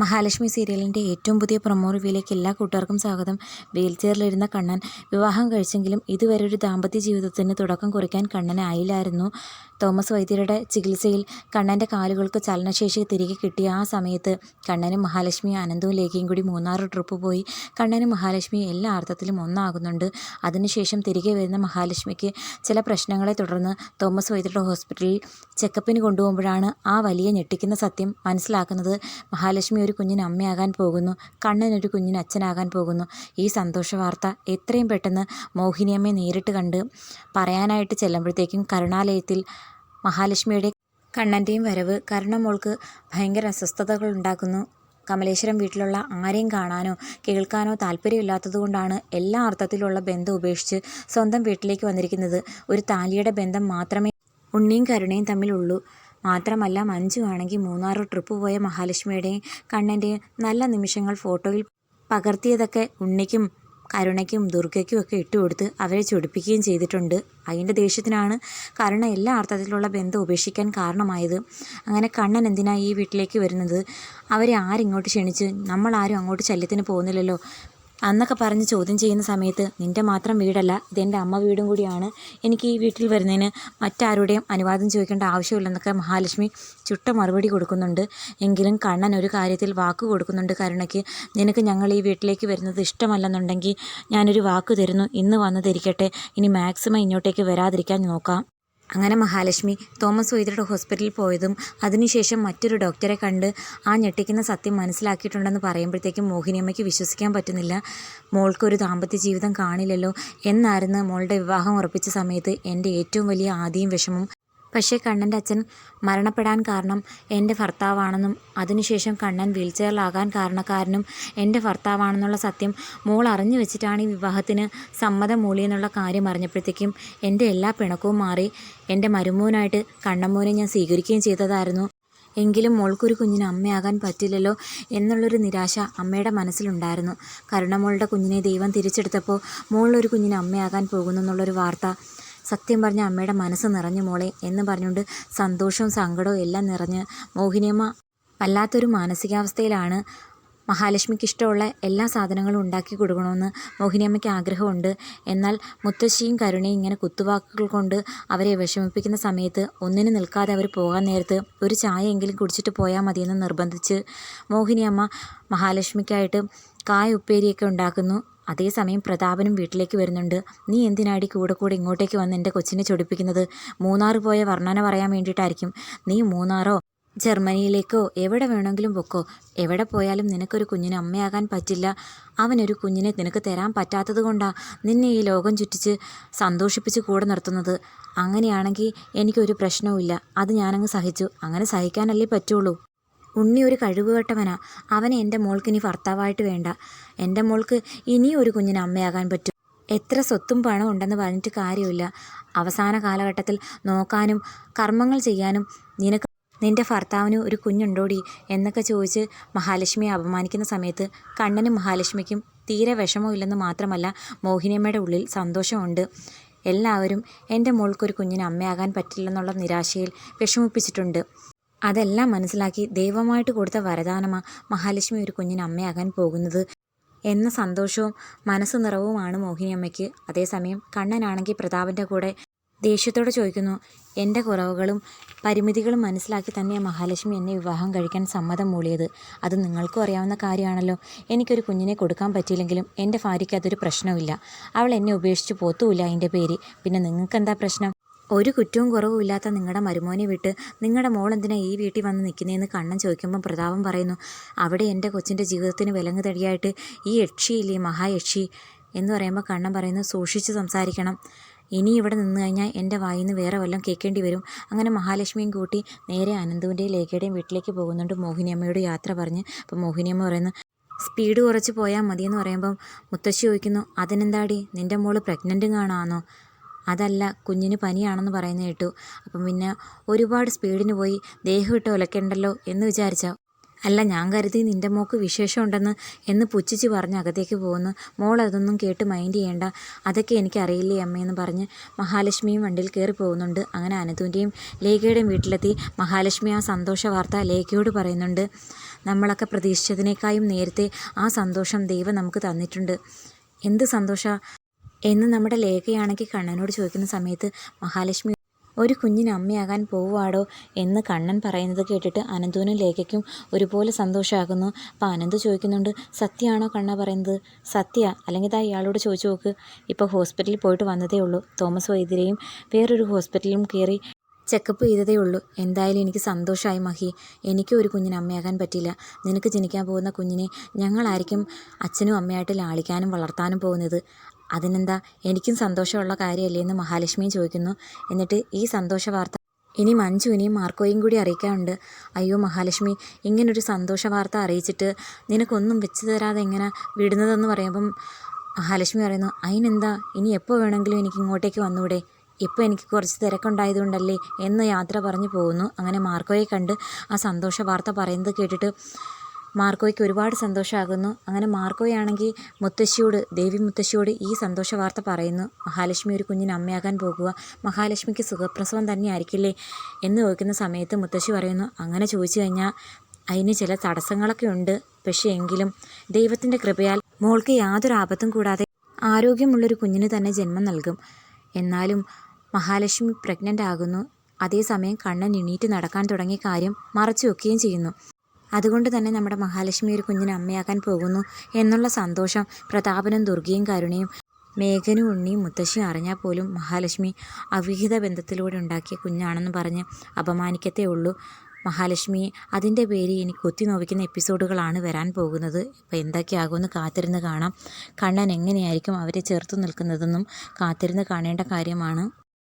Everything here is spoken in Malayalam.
മഹാലക്ഷ്മി സീരിയലിൻ്റെ ഏറ്റവും പുതിയ പ്രൊമോ റിവ്യൂയിലേക്ക് എല്ലാ കൂട്ടുകാർക്കും സ്വാഗതം. വീൽ ചെയറിലിരുന്ന കണ്ണൻ വിവാഹം കഴിച്ചെങ്കിലും ഇതുവരെ ഒരു ദാമ്പത്യ ജീവിതത്തിന് തുടക്കം കുറിക്കാൻ കണ്ണന് ആയില്ലായിരുന്നു. തോമസ് വൈദ്യരുടെ ചികിത്സയിൽ കണ്ണൻ്റെ കാലുകൾക്ക് ചലനശേഷി തിരികെ കിട്ടിയ ആ സമയത്ത് കണ്ണനും മഹാലക്ഷ്മിയും അനന്തവും ലേഖയും കൂടി മൂന്നാർ ട്രിപ്പ് പോയി കണ്ണനും മഹാലക്ഷ്മിയും എല്ലാ അർത്ഥത്തിലും ഒന്നാകുന്നുണ്ട്. അതിനുശേഷം തിരികെ വരുന്ന മഹാലക്ഷ്മിക്ക് ചില പ്രശ്നങ്ങളെ തുടർന്ന് തോമസ് വൈദ്യരുടെ ഹോസ്പിറ്റലിൽ ചെക്കപ്പിന് കൊണ്ടുപോകുമ്പോഴാണ് ആ വലിയ ഞെട്ടിക്കുന്ന സത്യം മനസ്സിലാക്കുന്നത്. മഹാലക്ഷ്മി ഒരു കുഞ്ഞിന് അമ്മയാകാൻ പോകുന്നു, കണ്ണൻ ഒരു കുഞ്ഞിന് അച്ഛനാകാൻ പോകുന്നു. ഈ സന്തോഷ വാർത്ത എത്രയും പെട്ടെന്ന് മോഹിനിയമ്മയെ നേരിട്ട് കണ്ട് പറയാനായിട്ട് ചെല്ലുമ്പോഴത്തേക്കും കരുണാലയത്തിൽ മഹാലക്ഷ്മിയുടെ കണ്ണൻ്റെയും വരവ് കരുണമോൾക്ക് ഭയങ്കര അസ്വസ്ഥതകൾ ഉണ്ടാക്കുന്നു. കമലേശ്വരം വീട്ടിലുള്ള ആരെയും കാണാനോ കേൾക്കാനോ താല്പര്യമില്ലാത്തതുകൊണ്ടാണ് എല്ലാ അർത്ഥത്തിലുള്ള ബന്ധം ഉപേക്ഷിച്ച് സ്വന്തം വീട്ടിലേക്ക് വന്നിരിക്കുന്നത്. ഒരു താലിയുടെ ബന്ധം മാത്രമേ ഉണ്ണിയും കരുണയും തമ്മിലുള്ളൂ. മാത്രമല്ല മഞ്ജു ആണെങ്കിൽ മൂന്നാർ ട്രിപ്പ് പോയ മഹാലക്ഷ്മിയുടെയും കണ്ണൻ്റെയും നല്ല നിമിഷങ്ങൾ ഫോട്ടോയിൽ പകർത്തിയതൊക്കെ ഉണ്ണിക്കും കരുണയ്ക്കും ദുർഗയ്ക്കും ഒക്കെ ഇട്ടുകൊടുത്ത് അവരെ ചൊടിപ്പിക്കുകയും ചെയ്തിട്ടുണ്ട്. അതിൻ്റെ ദേഷ്യത്തിനാണ് കരുണ എല്ലാ അർത്ഥത്തിലുള്ള ബന്ധം ഉപേക്ഷിക്കാൻ കാരണമായത്. അങ്ങനെ കണ്ണൻ എന്തിനാ ഈ വീട്ടിലേക്ക് വരുന്നത്, അവരെ ആരിങ്ങോട്ട് ക്ഷണിച്ച്, നമ്മളാരും അങ്ങോട്ട് ശല്യത്തിന് പോകുന്നില്ലല്ലോ അന്നൊക്കെ പറഞ്ഞ് ചോദ്യം ചെയ്യുന്ന സമയത്ത് നിൻ്റെ മാത്രം വീടല്ല, ഇതെൻ്റെ അമ്മ വീടും കൂടിയാണ്, എനിക്ക് ഈ വീട്ടിൽ വരുന്നതിന് മറ്റാരുടെയും അനുവാദം ചോദിക്കേണ്ട ആവശ്യമില്ലെന്നൊക്കെ മഹാലക്ഷ്മി ചുട്ട മറുപടി കൊടുക്കുന്നുണ്ട്. എങ്കിലും കണ്ണൻ ഒരു കാര്യത്തിൽ വാക്ക് കൊടുക്കുന്നുണ്ട് കരുണയ്ക്ക്. നിനക്ക് ഞങ്ങൾ ഈ വീട്ടിലേക്ക് വരുന്നത് ഇഷ്ടമല്ലെന്നുണ്ടെങ്കിൽ ഞാനൊരു വാക്ക് തരുന്നു, ഇന്ന് വന്നതിരിക്കട്ടെ, ഇനി മാക്സിമം ഇങ്ങോട്ടേക്ക് വരാതിരിക്കാൻ നോക്കാം. അങ്ങനെ മഹാലക്ഷ്മി തോമസ് വൈദ്യരുടെ ഹോസ്പിറ്റലിൽ പോയതും അതിനുശേഷം മറ്റൊരു ഡോക്ടറെ കണ്ട് ആ ഞെട്ടിക്കുന്ന സത്യം മനസ്സിലാക്കിയിട്ടുണ്ടെന്ന് പറയുമ്പോഴത്തേക്കും മോഹിനിയമ്മയ്ക്ക് വിശ്വസിക്കാൻ പറ്റുന്നില്ല. മോൾക്കൊരു ദാമ്പത്യ ജീവിതം കാണില്ലല്ലോ എന്നായിരുന്നു മോളുടെ വിവാഹം ഉറപ്പിച്ച സമയത്ത് എൻ്റെ ഏറ്റവും വലിയ ആദിയും വിഷമം. പക്ഷേ കണ്ണൻ്റെ അച്ഛൻ മരണപ്പെടാൻ കാരണം എൻ്റെ ഭർത്താവാണെന്നും അതിനുശേഷം കണ്ണൻ വീൽ ചെയറിലാകാൻ കാരണക്കാരനും എൻ്റെ ഭർത്താവാണെന്നുള്ള സത്യം മോൾ അറിഞ്ഞു വെച്ചിട്ടാണ് ഈ വിവാഹത്തിന് സമ്മതം മൂളിയെന്നുള്ള കാര്യം അറിഞ്ഞപ്പോഴത്തേക്കും എൻ്റെ എല്ലാ പിണക്കവും മാറി എൻ്റെ മരുമോനായിട്ട് കണ്ണമ്മോനെ ഞാൻ സ്വീകരിക്കുകയും ചെയ്തതായിരുന്നു. എങ്കിലും മോൾക്കൊരു കുഞ്ഞിന് അമ്മയാകാൻ പറ്റില്ലല്ലോ എന്നുള്ളൊരു നിരാശ അമ്മയുടെ മനസ്സിലുണ്ടായിരുന്നു. കരുണമോളുടെ കുഞ്ഞിനെ ദൈവം തിരിച്ചെടുത്തപ്പോൾ മോളൊരു കുഞ്ഞിന് അമ്മയാകാൻ പോകുന്നു എന്നുള്ളൊരു വാർത്ത സത്യം പറഞ്ഞ അമ്മയുടെ മനസ്സ് നിറഞ്ഞു മോളെ എന്ന് പറഞ്ഞുകൊണ്ട് സന്തോഷവും സങ്കടവും എല്ലാം നിറഞ്ഞ് മോഹിനിയമ്മ വല്ലാത്തൊരു മാനസികാവസ്ഥയിലാണ്. മഹാലക്ഷ്മിക്ക് ഇഷ്ടമുള്ള എല്ലാ സാധനങ്ങളും ഉണ്ടാക്കി കൊടുക്കണമെന്ന് മോഹിനിയമ്മയ്ക്ക് ആഗ്രഹമുണ്ട്. എന്നാൽ മുത്തശ്ശിയും കരുണയും ഇങ്ങനെ കുത്തുവാക്കുകൾ കൊണ്ട് അവരെ വിഷമിപ്പിക്കുന്ന സമയത്ത് ഒന്നിനും നിൽക്കാതെ അവർ പോകാൻ നേരത്ത് ഒരു ചായയെങ്കിലും കുടിച്ചിട്ട് പോയാൽ മതിയെന്ന് നിർബന്ധിച്ച് മോഹിനിയമ്മ മഹാലക്ഷ്മിക്കായിട്ട് കായ ഉപ്പേരിയൊക്കെ ഉണ്ടാക്കുന്നു. അതേസമയം പ്രതാപനും വീട്ടിലേക്ക് വരുന്നുണ്ട്. നീ എന്തിനാടി കൂടെ ഇങ്ങോട്ടേക്ക് വന്ന് എൻ്റെ കൊച്ചിനെ ചൊടിപ്പിക്കുന്നത്? മൂന്നാർ പോയ വർണ്ണന പറയാൻ വേണ്ടിയിട്ടായിരിക്കും. നീ മൂന്നാറോ ജർമ്മനിയിലേക്കോ എവിടെ വേണമെങ്കിലും പൊക്കോ, എവിടെ പോയാലും നിനക്കൊരു കുഞ്ഞിന് അമ്മയാകാൻ പറ്റില്ല. അവനൊരു കുഞ്ഞിനെ നിനക്ക് തരാൻ പറ്റാത്തത് കൊണ്ടാണ് നിന്നെ ഈ ലോകം ചുറ്റിച്ച് സന്തോഷിപ്പിച്ച് കൂടെ നിർത്തുന്നത്. അങ്ങനെയാണെങ്കിൽ എനിക്കൊരു പ്രശ്നവുമില്ല, അത് ഞാനങ്ങ് സഹിച്ചു. അങ്ങനെ സഹിക്കാനല്ലേ പറ്റുള്ളൂ. ഉണ്ണി ഒരു കഴിവുകെട്ടവനാ, അവനെ എൻ്റെ മോൾക്ക് ഇനി ഭർത്താവായിട്ട് വേണ്ട. എൻ്റെ മോൾക്ക് ഇനിയും ഒരു കുഞ്ഞിന് അമ്മയാകാൻ പറ്റും. എത്ര സ്വത്തും പണവും ഉണ്ടെന്ന് പറഞ്ഞിട്ട് കാര്യമില്ല. അവസാന കാലഘട്ടത്തിൽ നോക്കാനും കർമ്മങ്ങൾ ചെയ്യാനും നിൻ്റെ ഭർത്താവിന് ഒരു കുഞ്ഞുണ്ടോടി എന്നൊക്കെ ചോദിച്ച് മഹാലക്ഷ്മിയെ അപമാനിക്കുന്ന സമയത്ത് കണ്ണനും മഹാലക്ഷ്മിക്കും തീരെ വിഷമമില്ലെന്ന് മാത്രമല്ല മോഹിനിയമ്മയുടെ ഉള്ളിൽ സന്തോഷമുണ്ട്. എല്ലാവരും എൻ്റെ മോൾക്കൊരു കുഞ്ഞിന് അമ്മയാകാൻ പറ്റില്ലെന്നുള്ള നിരാശയിൽ വിഷമിപ്പിച്ചിട്ടുണ്ട്. അതെല്ലാം മനസ്സിലാക്കി ദൈവമായിട്ട് കൊടുത്ത വരദാനമാണ് മഹാലക്ഷ്മി ഒരു കുഞ്ഞിന് അമ്മയാകാൻ പോകുന്നത് എന്ന സന്തോഷവും മനസ്സ് നിറവുമാണ് മോഹിനിയമ്മയ്ക്ക്. അതേസമയം കണ്ണനാണെങ്കിൽ പ്രതാപൻ്റെ കൂടെ ദേഷ്യത്തോടെ ചോദിക്കുന്നു, എൻ്റെ കുറവുകളും പരിമിതികളും മനസ്സിലാക്കി തന്നെയാണ് മഹാലക്ഷ്മി എന്നെ വിവാഹം കഴിക്കാൻ സമ്മതം മൂളിയത്. അത് നിങ്ങൾക്കും അറിയാവുന്ന കാര്യമാണല്ലോ. എനിക്കൊരു കുഞ്ഞിനെ കൊടുക്കാൻ പറ്റിയില്ലെങ്കിലും എൻ്റെ ഭാര്യയ്ക്ക് അതൊരു പ്രശ്നമില്ല. അവൾ എന്നെ ഉപേക്ഷിച്ച് പോത്തുമില്ല അതിൻ്റെ പേര്. പിന്നെ നിങ്ങൾക്കെന്താ പ്രശ്നം? ഒരു കുറ്റവും കുറവും ഇല്ലാത്ത നിങ്ങളുടെ മരുമോനെ വിട്ട് നിങ്ങളുടെ മോൾ എന്തിനാ ഈ വീട്ടിൽ വന്ന് നിൽക്കുന്നതെന്ന് കണ്ണൻ ചോദിക്കുമ്പം പ്രതാപം പറയുന്നു, അവിടെ എൻ്റെ കൊച്ചിൻ്റെ ജീവിതത്തിന് വിലങ്ങ് തടിയായിട്ട് ഈ യക്ഷിയില്ലേ മഹായക്ഷി എന്ന് പറയുമ്പോൾ കണ്ണൻ പറയുന്നു, സൂക്ഷിച്ച് സംസാരിക്കണം. ഇനി ഇവിടെ നിന്ന് കഴിഞ്ഞാൽ എൻ്റെ വായിൽ നിന്ന് വേറെ വല്ലതും കേൾക്കേണ്ടി വരും. അങ്ങനെ മഹാലക്ഷ്മിയും കൂട്ടി നേരെ അനന്തുവിൻ്റെയും ലേഖയുടെയും വീട്ടിലേക്ക് പോകുന്നുണ്ട് മോഹിനിയമ്മയോട് യാത്ര പറഞ്ഞ്. അപ്പോൾ മോഹിനിയമ്മ പറയുന്നു, സ്പീഡ് കുറച്ച് പോയാൽ മതിയെന്ന് പറയുമ്പം മുത്തശ്ശി ചോദിക്കുന്നു, അതിനെന്താടി നിൻ്റെ മോള് പ്രഗ്നൻറ്റും കാണാമെന്നോ? അതല്ല, കുഞ്ഞിന് പനിയാണെന്ന് പറയുന്നത് കേട്ടു. അപ്പം പിന്നെ ഒരുപാട് സ്പീഡിന് പോയി ദേഹം ഇട്ട് ഒലക്കണ്ടല്ലോ എന്ന് വിചാരിച്ചാൽ അല്ല, ഞാൻ കരുതി നിൻ്റെ മോൾക്ക് വിശേഷമുണ്ടെന്ന് എന്ന് പുച്ഛിച്ച് പറഞ്ഞ് അകത്തേക്ക് പോകുന്നു. മോൾ അതൊന്നും കേട്ട് മൈൻഡ് ചെയ്യേണ്ട, അതൊക്കെ എനിക്കറിയില്ലേ അമ്മയെന്ന് പറഞ്ഞ് മഹാലക്ഷ്മിയും വണ്ടിയിൽ കയറി പോകുന്നുണ്ട്. അങ്ങനെ അനന്തുവിൻ്റെയും ലേഖയുടെയും വീട്ടിലെത്തി മഹാലക്ഷ്മി ആ സന്തോഷ വാർത്ത ലേഖയോട് പറയുന്നുണ്ട്. നമ്മളൊക്കെ പ്രതീക്ഷിച്ചതിനേക്കാളും നേരത്തെ ആ സന്തോഷം ദൈവം നമുക്ക് തന്നിട്ടുണ്ട്. എന്ത് സന്തോഷ എന്ന് നമ്മുടെ ലേഖയാണെങ്കിൽ കണ്ണനോട് ചോദിക്കുന്ന സമയത്ത് മഹാലക്ഷ്മി ഒരു കുഞ്ഞിന് അമ്മയാകാൻ പോവുകയാടോ എന്ന് കണ്ണൻ പറയുന്നത് കേട്ടിട്ട് അനന്തുവിനും ലേഖയ്ക്കും ഒരുപോലെ സന്തോഷമാകുന്നു. അപ്പോൾ അനന്ത് ചോദിക്കുന്നുണ്ട്, സത്യമാണോ കണ്ണ പറയുന്നത്? സത്യ അല്ലെങ്കിൽ ഇയാളോട് ചോദിച്ചു നോക്ക്. ഇപ്പോൾ ഹോസ്പിറ്റലിൽ പോയിട്ട് വന്നതേ ഉള്ളൂ. തോമസ് വൈദ്യരെയും വേറൊരു ഹോസ്പിറ്റലിലും കയറി ചെക്കപ്പ് ചെയ്തതേ ഉള്ളൂ. എന്തായാലും എനിക്ക് സന്തോഷമായി മഹി. എനിക്കും ഒരു കുഞ്ഞിന് അമ്മയാകാൻ പറ്റില്ല. നിനക്ക് ജനിക്കാൻ പോകുന്ന കുഞ്ഞിനെ ഞങ്ങളായിരിക്കും അച്ഛനും അമ്മയായിട്ട് ലാളിക്കാനും വളർത്താനും പോകുന്നത്. അതിനെന്താ, എനിക്കും സന്തോഷമുള്ള കാര്യമല്ലേ എന്ന് മഹാലക്ഷ്മിയും ചോദിക്കുന്നു. എന്നിട്ട് ഈ സന്തോഷ വാർത്ത ഇനി മഞ്ജുവിനെയും മാർക്കോയും കൂടി അറിയിക്കാനുണ്ട്. അയ്യോ മഹാലക്ഷ്മി, ഇങ്ങനൊരു സന്തോഷ വാർത്ത അറിയിച്ചിട്ട് നിനക്കൊന്നും വെച്ച് തരാതെ എങ്ങനെ വിടുന്നതെന്ന് പറയുമ്പം മഹാലക്ഷ്മി പറയുന്നു, അതിനെന്താ, ഇനി എപ്പോൾ വേണമെങ്കിലും എനിക്ക് ഇങ്ങോട്ടേക്ക് വന്നൂടെ, ഇപ്പോൾ എനിക്ക് കുറച്ച് തിരക്കുണ്ടായതുകൊണ്ടല്ലേ എന്ന് യാത്ര പറഞ്ഞു പോകുന്നു. അങ്ങനെ മാർക്കോയെ കണ്ട് ആ സന്തോഷ വാർത്ത പറയുന്നത് കേട്ടിട്ട് മാർക്കോയ്ക്ക് ഒരുപാട് സന്തോഷമാകുന്നു. അങ്ങനെ മാർക്കോയാണെങ്കിൽ ദേവി മുത്തശ്ശിയോട് ഈ സന്തോഷ വാർത്ത പറയുന്നു. മഹാലക്ഷ്മി ഒരു കുഞ്ഞിന് അമ്മയാകാൻ പോകുക, മഹാലക്ഷ്മിക്ക് സുഖപ്രസവം തന്നെ ആയിരിക്കില്ലേ എന്ന് ചോദിക്കുന്ന സമയത്ത് മുത്തശ്ശി പറയുന്നു, അങ്ങനെ ചോദിച്ചു കഴിഞ്ഞാൽ അതിന് ചില തടസ്സങ്ങളൊക്കെ ഉണ്ട്. പക്ഷേ എങ്കിലും ദൈവത്തിൻ്റെ കൃപയാൽ മോൾക്ക് യാതൊരു ആപത്തും കൂടാതെ ആരോഗ്യമുള്ളൊരു കുഞ്ഞിന് തന്നെ ജന്മം നൽകും. എന്നാലും മഹാലക്ഷ്മി പ്രഗ്നൻ്റ് ആകുന്നു. അതേസമയം കണ്ണൻ എണീറ്റ് നടക്കാൻ തുടങ്ങിയ കാര്യം മറച്ചു വെക്കുകയും ചെയ്യുന്നു. അതുകൊണ്ട് തന്നെ നമ്മുടെ മഹാലക്ഷ്മി ഒരു കുഞ്ഞിന് അമ്മയാക്കാൻ പോകുന്നു എന്നുള്ള സന്തോഷം പ്രതാപനും ദുർഗയും കരുണയും മേഘനും ഉണ്ണിയും മുത്തശ്ശിയും അറിഞ്ഞാൽ പോലും മഹാലക്ഷ്മി അവിഹിത ബന്ധത്തിലൂടെ ഉണ്ടാക്കിയ കുഞ്ഞാണെന്ന് പറഞ്ഞ് അപമാനിക്കത്തേ ഉള്ളൂ. മഹാലക്ഷ്മി അതിൻ്റെ പേര് ഇനി കൊത്തി നോവിക്കുന്ന എപ്പിസോഡുകളാണ് വരാൻ പോകുന്നത്. ഇപ്പോൾ എന്തൊക്കെയാകുമെന്ന് കാത്തിരുന്ന് കാണാം. കണ്ണൻ എങ്ങനെയായിരിക്കും അവരെ ചേർത്ത് നിൽക്കുന്നതെന്നും കാത്തിരുന്ന് കാണേണ്ട കാര്യമാണ്.